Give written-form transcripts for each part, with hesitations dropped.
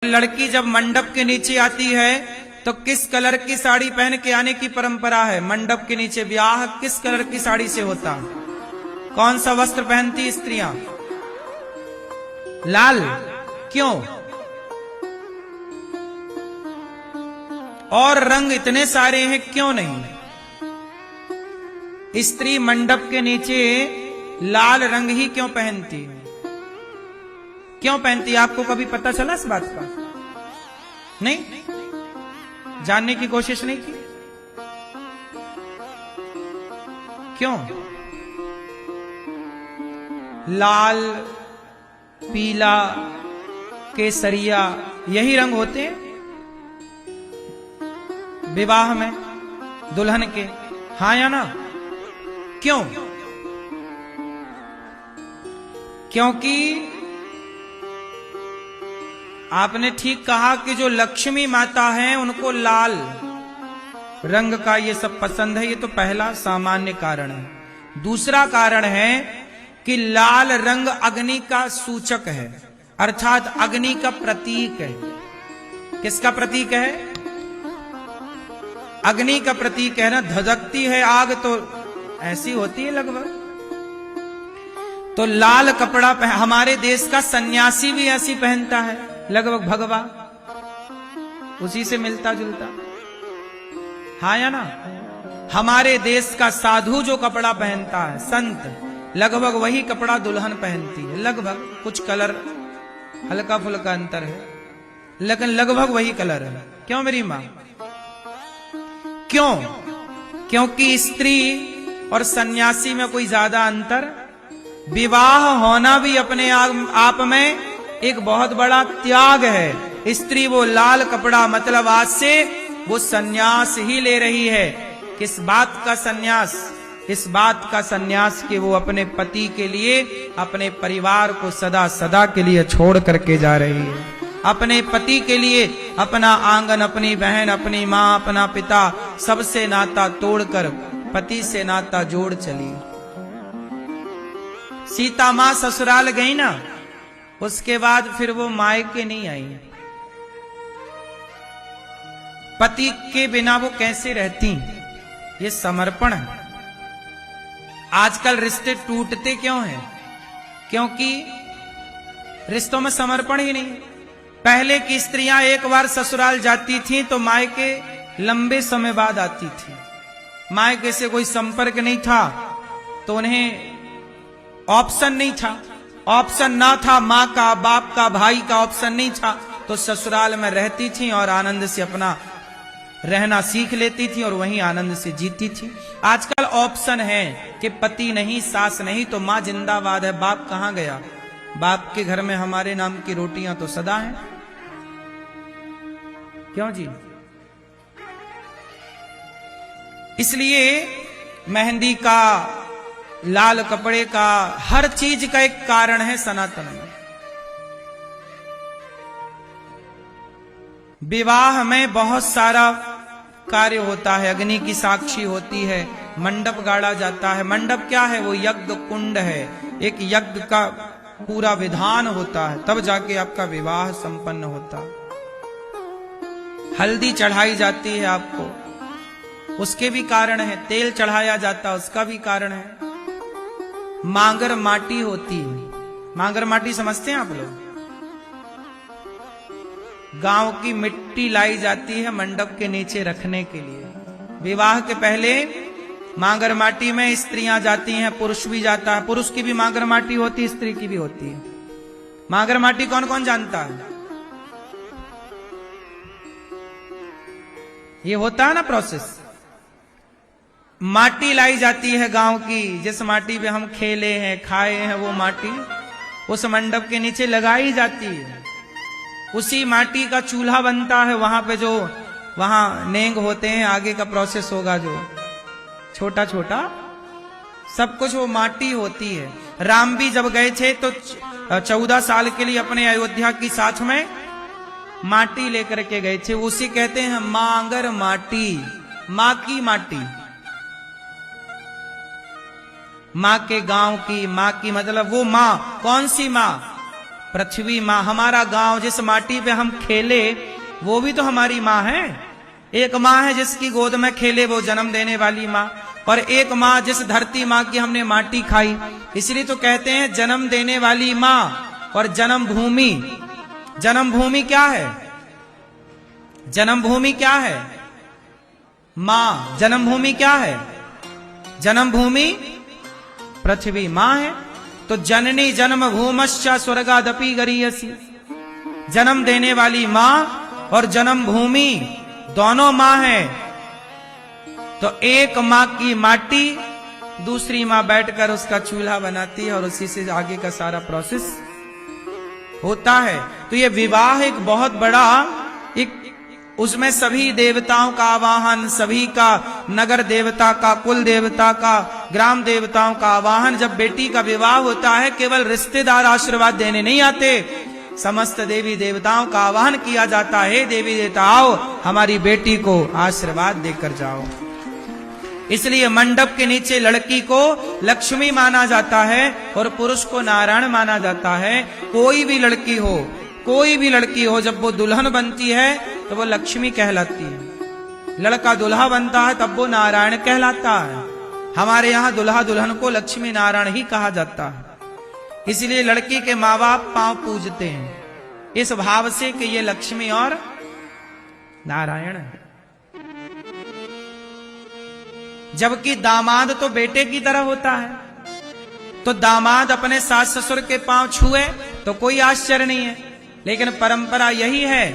लड़की जब मंडप के नीचे आती है तो किस कलर की साड़ी पहन के आने की परंपरा है? मंडप के नीचे ब्याह किस कलर की साड़ी से होता? कौन सा वस्त्र पहनती स्त्रियां? लाल। क्यों? और रंग इतने सारे हैं, क्यों नहीं? स्त्री मंडप के नीचे लाल रंग ही क्यों पहनती है? क्यों पहनती? आपको कभी पता चला इस बात का? नहीं? जानने की कोशिश नहीं की? क्यों? लाल, पीला, केसरिया यही रंग होते हैं विवाह में दुल्हन के, हाँ या ना? क्यों? क्योंकि आपने ठीक कहा कि जो लक्ष्मी माता हैं उनको लाल रंग का ये सब पसंद है। ये तो पहला सामान्य कारण है। दूसरा कारण है कि लाल रंग अग्नि का सूचक है, अर्थात अग्नि का प्रतीक है। किसका प्रतीक है? अग्नि का प्रतीक है ना। धधकती है आग तो ऐसी होती है लगभग। तो लाल कपड़ा हमारे देश का सन्यासी भी ऐसी पहनता है लगभग, भगवा उसी से मिलता जुलता, हाँ या ना? हमारे देश का साधु जो कपड़ा पहनता है, संत, लगभग वही कपड़ा दुल्हन पहनती है। लगभग कुछ कलर हल्का फुल्का अंतर है, लेकिन लगभग वही कलर है। क्यों मेरी मां? क्यों? क्योंकि स्त्री और सन्यासी में कोई ज्यादा अंतर, विवाह होना भी अपने आप में एक बहुत बड़ा त्याग है। स्त्री वो लाल कपड़ा, मतलब आज से वो सन्यास ही ले रही है। किस बात का सन्यास? इस बात का सन्यास कि वो अपने पति के लिए अपने परिवार को सदा सदा के लिए छोड़ करके जा रही है। अपने पति के लिए अपना आंगन, अपनी बहन, अपनी माँ, अपना पिता, सबसे नाता तोड़कर पति से नाता जोड़ चली। सीता माँ ससुराल गई ना, उसके बाद फिर वो मायके नहीं आई। पति के बिना वो कैसे रहती? ये समर्पण है। आजकल रिश्ते टूटते क्यों हैं? क्योंकि रिश्तों में समर्पण ही नहीं। पहले की स्त्रियां एक बार ससुराल जाती थीं तो मायके लंबे समय बाद आती थी। मायके से कोई संपर्क नहीं था तो उन्हें ऑप्शन नहीं था। ऑप्शन ना था, माँ का, बाप का, भाई का ऑप्शन नहीं था, तो ससुराल में रहती थी और आनंद से अपना रहना सीख लेती थी और वहीं आनंद से जीती थी। आजकल ऑप्शन है कि पति नहीं, सास नहीं तो माँ जिंदाबाद है, बाप कहां गया? बाप के घर में हमारे नाम की रोटियां तो सदा हैं। क्यों जी? इसलिए मेहंदी का, लाल कपड़े का, हर चीज का एक कारण है सनातन में। विवाह में बहुत सारा कार्य होता है, अग्नि की साक्षी होती है, मंडप गाड़ा जाता है। मंडप क्या है? वो यज्ञ कुंड है। एक यज्ञ का पूरा विधान होता है, तब जाके आपका विवाह संपन्न होता। हल्दी चढ़ाई जाती है आपको, उसके भी कारण है। तेल चढ़ाया जाता, उसका भी कारण है। मांगर माटी होती है। मांगर माटी समझते हैं आप लोग? गांव की मिट्टी लाई जाती है मंडप के नीचे रखने के लिए। विवाह के पहले मांगर माटी में स्त्रियां जाती हैं, पुरुष भी जाता है। पुरुष की भी मांगर माटी होती है, स्त्री की भी होती है। मांगर माटी कौन कौन जानता है? ये होता है ना प्रोसेस। माटी लाई जाती है गांव की, जिस माटी पे हम खेले हैं, खाए हैं, वो माटी उस मंडप के नीचे लगाई जाती है। उसी माटी का चूल्हा बनता है। वहां पे जो वहां नेंग होते हैं, आगे का प्रोसेस होगा जो छोटा छोटा, सब कुछ वो माटी होती है। राम भी जब गए थे तो 14 साल के लिए अपने अयोध्या की साथ में माटी लेकर के गए थे। उसी कहते हैं मांगर माटी, माँ की माटी। माँ के गांव की, माँ की मतलब वो माँ, कौन सी माँ? पृथ्वी माँ, हमारा गांव, जिस माटी पे हम खेले वो भी तो हमारी माँ है। एक माँ है जिसकी गोद में खेले, वो जन्म देने वाली माँ, और एक माँ जिस धरती माँ की हमने माटी खाई। इसलिए तो कहते हैं जन्म देने वाली माँ और जन्म भूमि। जन्मभूमि क्या है? जन्मभूमि क्या है? माँ। जन्मभूमि क्या है? जन्मभूमि पृथ्वी माँ है। तो जननी जन्म भूमश्च स्वर्गादपि गरीयसी, जन्म देने वाली माँ और जन्म भूमि दोनों माँ है। तो एक माँ की माटी दूसरी माँ बैठकर उसका चूल्हा बनाती है और उसी से आगे का सारा प्रोसेस होता है। तो ये विवाह एक बहुत बड़ा, एक उसमें सभी देवताओं का आवाहन, सभी का, नगर देवता का, कुल देवता का, ग्राम देवताओं का आवाहन। जब बेटी का विवाह होता है केवल रिश्तेदार आशीर्वाद देने नहीं आते, समस्त देवी देवताओं का आवाहन किया जाता है। देवी देवता आओ, हमारी बेटी को आशीर्वाद देकर जाओ। इसलिए मंडप के नीचे लड़की को लक्ष्मी माना जाता है और पुरुष को नारायण माना जाता है। कोई भी लड़की हो, कोई भी लड़की हो, जब वो दुल्हन बनती है तो वो लक्ष्मी कहलाती है। लड़का दुल्हा बनता है तब वो नारायण कहलाता है। हमारे यहाँ दुल्हा दुल्हन को लक्ष्मी नारायण ही कहा जाता है। इसलिए लड़की के माँ बाप पांव पूजते हैं इस भाव से कि ये लक्ष्मी और नारायण है। जबकि दामाद तो बेटे की तरह होता है, तो दामाद अपने सास ससुर के पांव छुए तो कोई आश्चर्य नहीं है। लेकिन परंपरा यही है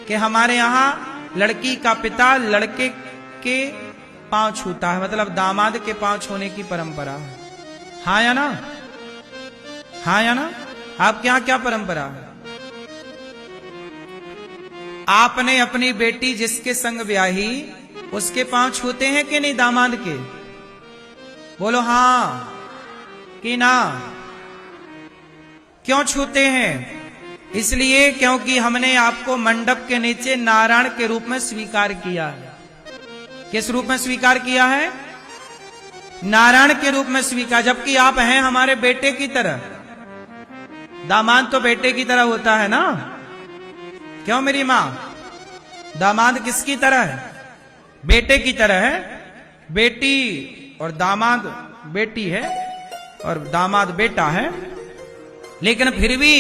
कि हमारे यहाँ लड़की का पिता लड़के के पांव छूता है, मतलब दामाद के पांव छूने की परंपरा है। हाँ या ना? हाँ या ना? आपके यहाँ क्या परंपरा है? आपने अपनी बेटी जिसके संग ब्याही उसके पांव छूते हैं कि नहीं दामाद के? बोलो हाँ कि ना? क्यों छूते हैं? इसलिए क्योंकि हमने आपको मंडप के नीचे नारायण के रूप में स्वीकार किया है। किस रूप में स्वीकार किया है? नारायण के रूप में स्वीकार। जबकि आप हैं हमारे बेटे की तरह। दामाद तो बेटे की तरह होता है ना? क्यों मेरी माँ? दामाद किसकी तरह है? बेटे की तरह है। बेटी और दामाद, बेटी है और दामाद बेटा है। लेकिन फिर भी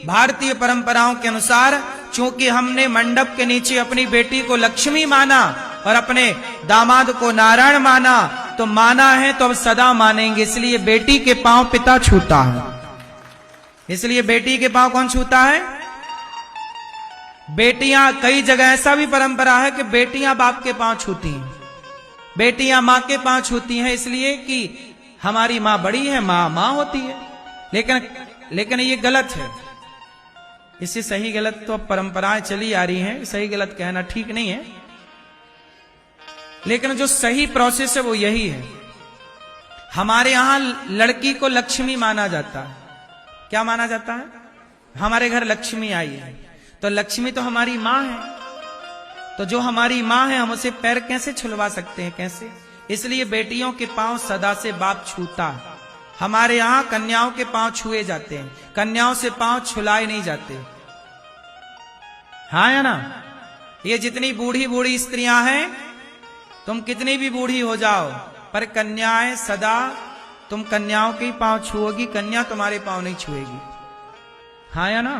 भारतीय परंपराओं के अनुसार चूंकि हमने मंडप के नीचे अपनी बेटी को लक्ष्मी माना और अपने दामाद को नारायण माना, तो माना है तो अब सदा मानेंगे। इसलिए बेटी के पांव पिता छूता है। इसलिए बेटी के पांव कौन छूता है? बेटियां, कई जगह ऐसा भी परंपरा है कि बेटियां बाप के पांव छूती हैं, बेटियां मां के पांव छूती हैं, इसलिए कि हमारी मां बड़ी है, मां मां होती है। लेकिन ये गलत है। इससे सही गलत तो परंपराएं चली आ रही हैं, सही गलत कहना ठीक नहीं है। लेकिन जो सही प्रोसेस है वो यही है। हमारे यहां लड़की को लक्ष्मी माना जाता है। क्या माना जाता है? हमारे घर लक्ष्मी आई है, तो लक्ष्मी तो हमारी मां है। तो जो हमारी मां है हम उसे पैर कैसे छुलवा सकते हैं? कैसे? इसलिए बेटियों के पांव सदा से बाप छूता है। हमारे यहां कन्याओं के पांव छुए जाते हैं, कन्याओं से पांव छुलाए नहीं जाते। हाँ या ना? ये जितनी बूढ़ी बूढ़ी स्त्रियां हैं, तुम कितनी भी बूढ़ी हो जाओ, पर कन्याएं सदा, तुम कन्याओं के ही पांव छुओगी, कन्या तुम्हारे पांव नहीं छुएगी। हाँ या ना?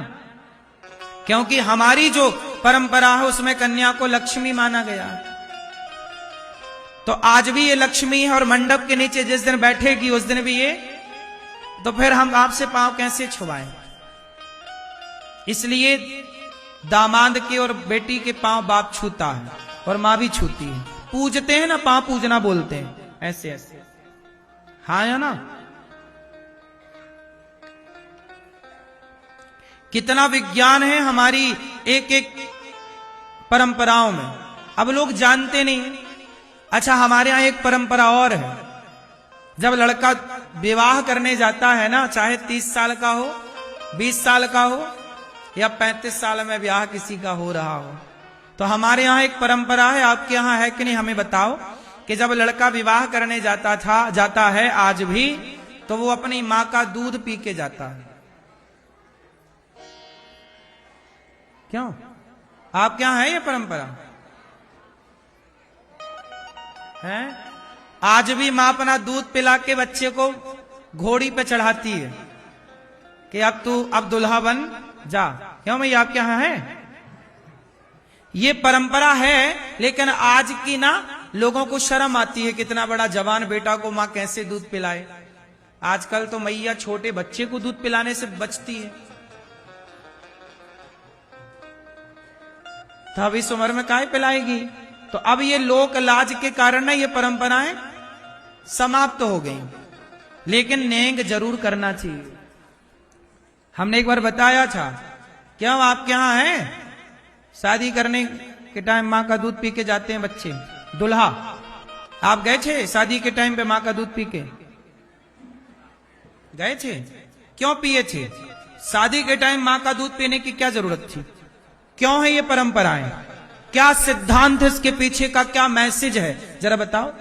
क्योंकि हमारी जो परंपरा है उसमें कन्या को लक्ष्मी माना गया। तो आज भी ये लक्ष्मी है और मंडप के नीचे जिस दिन बैठेगी उस दिन भी ये, तो फिर हम आपसे पांव कैसे छुआएं? इसलिए दामाद के और बेटी के पांव बाप छूता है और मां भी छूती है। पूजते हैं ना, पांव पूजना बोलते हैं, ऐसे ऐसे। हाँ या ना? कितना विज्ञान है हमारी एक एक परंपराओं में, अब लोग जानते नहीं। अच्छा, हमारे यहां एक परंपरा और है। जब लड़का विवाह करने जाता है ना, चाहे 30 साल का हो, 20 साल का हो या 35 साल में ब्याह किसी का हो रहा हो, तो हमारे यहाँ एक परंपरा है, आपके यहाँ है कि नहीं हमें बताओ, कि जब लड़का विवाह करने जाता है आज भी, तो वो अपनी माँ का दूध पी के जाता है। क्यों? आपके यहां है ये परंपरा? है? आज भी मां अपना दूध पिला के बच्चे को घोड़ी पे चढ़ाती है कि अब दुल्हा बन जा। क्यों भैया, आपके यहां है? ये परंपरा है, लेकिन आज की ना लोगों को शर्म आती है, कितना बड़ा जवान बेटा को मां कैसे दूध पिलाए। आजकल तो मैया छोटे बच्चे को दूध पिलाने से बचती है। तो अब इस उम्र में काहे पिलाएगी? तो अब ये लोक लाज के कारण ना ये परंपराएं समाप्त हो गई, लेकिन नेंग जरूर करना चाहिए। हमने एक बार बताया था, क्यों आपके यहां है शादी करने के टाइम मां का दूध पी के जाते हैं बच्चे, दुल्हा? आप गए थे शादी के टाइम पे मां का दूध पी के गए थे? क्यों पिए थे? शादी के टाइम मां का दूध पीने की क्या जरूरत थी? क्यों है ये परंपराएं? क्या सिद्धांत है इसके पीछे का? क्या मैसेज है, जरा बताओ।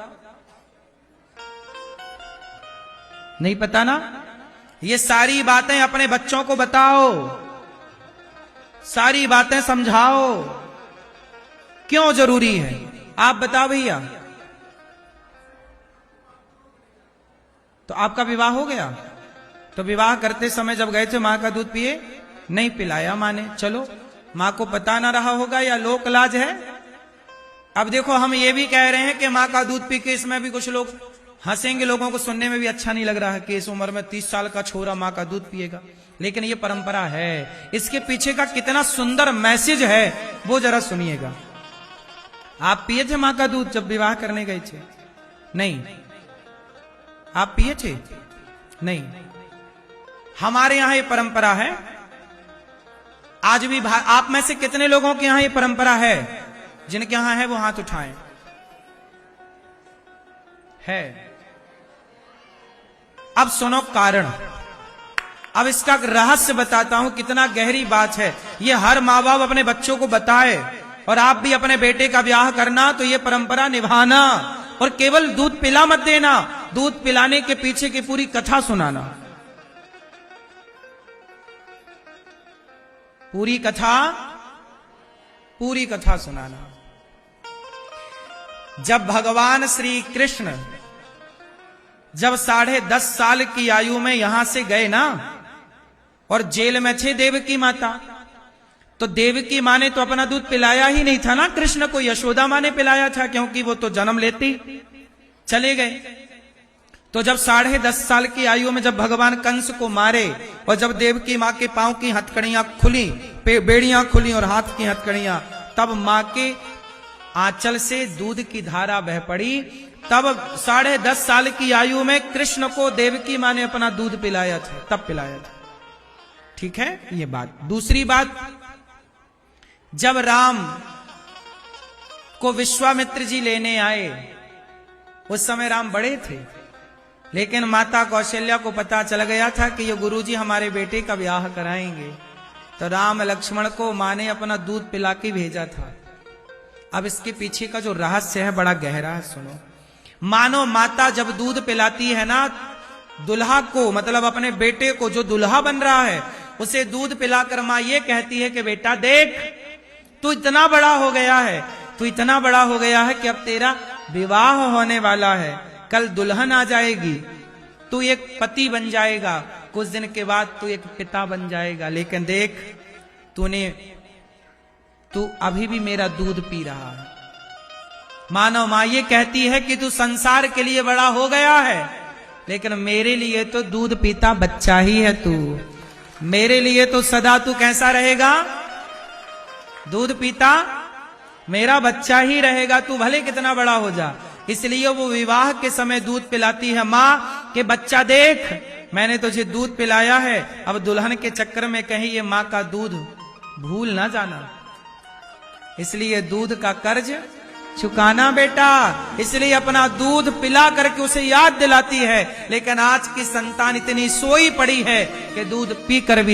नहीं पता ना? ये सारी बातें अपने बच्चों को बताओ, सारी बातें समझाओ, क्यों जरूरी है। आप बताओ भैया। तो आपका विवाह हो गया, तो विवाह करते समय जब गए थे मां का दूध पिए? नहीं पिलाया मां ने। चलो, मां को पता ना रहा होगा या लोक लाज है। अब देखो, हम ये भी कह रहे हैं कि मां का दूध पी के, इसमें भी कुछ लोग हंसेंगे, लोगों को सुनने में भी अच्छा नहीं लग रहा है कि इस उम्र में 30 साल का छोरा मां का दूध पिएगा, लेकिन ये परंपरा है। इसके पीछे का कितना सुंदर मैसेज है वो जरा सुनिएगा। आप पिए थे मां का दूध जब विवाह करने गए थे? नहीं। आप पिए थे? नहीं। हमारे यहां ये परंपरा है। आज भी आप में से कितने लोगों के यहां ये परंपरा है? जिनके यहां है वो हाथ उठाएं। है। अब सुनो कारण। अब इसका रहस्य बताता हूं, कितना गहरी बात है ये। हर माँ बाप अपने बच्चों को बताए, और आप भी अपने बेटे का ब्याह करना तो ये परंपरा निभाना, और केवल दूध पिला मत देना, दूध पिलाने के पीछे की पूरी कथा सुनाना। पूरी कथा सुनाना। जब भगवान श्री कृष्ण जब 10.5 साल की आयु में यहां से गए ना, और जेल में थे देवकी माता, तो देवकी मां ने तो अपना दूध पिलाया ही नहीं था ना कृष्ण को, यशोदा मां ने पिलाया था, क्योंकि वो तो जन्म लेती चले गए। तो जब 10.5 साल की आयु में जब भगवान कंस को मारे, और जब देवकी मां के पांव की हथकड़ियां खुली, बेड़ियां खुली और हाथ की हथकड़ियां, तब मां के आंचल से दूध की धारा बह पड़ी। तब 10.5 साल की आयु में कृष्ण को देवकी मां ने अपना दूध पिलाया था, तब पिलाया था। ठीक है, ये बात। दूसरी बात, जब राम को विश्वामित्र जी लेने आए, उस समय राम बड़े थे, लेकिन माता कौशल्या को पता चल गया था कि ये गुरुजी हमारे बेटे का ब्याह कराएंगे, तो राम लक्ष्मण को मां ने अपना दूध पिला के भेजा था। अब इसके पीछे का जो रहस्य है बड़ा गहरा है, सुनो। मानो माता जब दूध पिलाती है ना दुल्हा को, मतलब अपने बेटे को जो दुल्हा बन रहा है, उसे दूध पिलाकर मां ये कहती है कि बेटा देख, तू इतना बड़ा हो गया है, तू इतना बड़ा हो गया है कि अब तेरा विवाह होने वाला है, कल दुल्हन आ जाएगी, तू एक पति बन जाएगा, कुछ दिन के बाद तू एक पिता बन जाएगा, लेकिन देख तू अभी भी मेरा दूध पी रहा है। मानो मां ये कहती है कि तू संसार के लिए बड़ा हो गया है, लेकिन मेरे लिए तो दूध पीता बच्चा ही है तू। मेरे लिए तो सदा तू कैसा रहेगा? दूध पीता मेरा बच्चा ही रहेगा, तू भले कितना बड़ा हो जा। इसलिए वो विवाह के समय दूध पिलाती है मां के बच्चा देख, मैंने तुझे दूध पिलाया है, अब दुल्हन के चक्कर में कहीं ये मां का दूध भूल ना जाना। इसलिए दूध का कर्ज चुकाना बेटा, इसलिए अपना दूध पिला करके उसे याद दिलाती है। लेकिन आज की संतान इतनी सोई पड़ी है कि दूध पीकर भी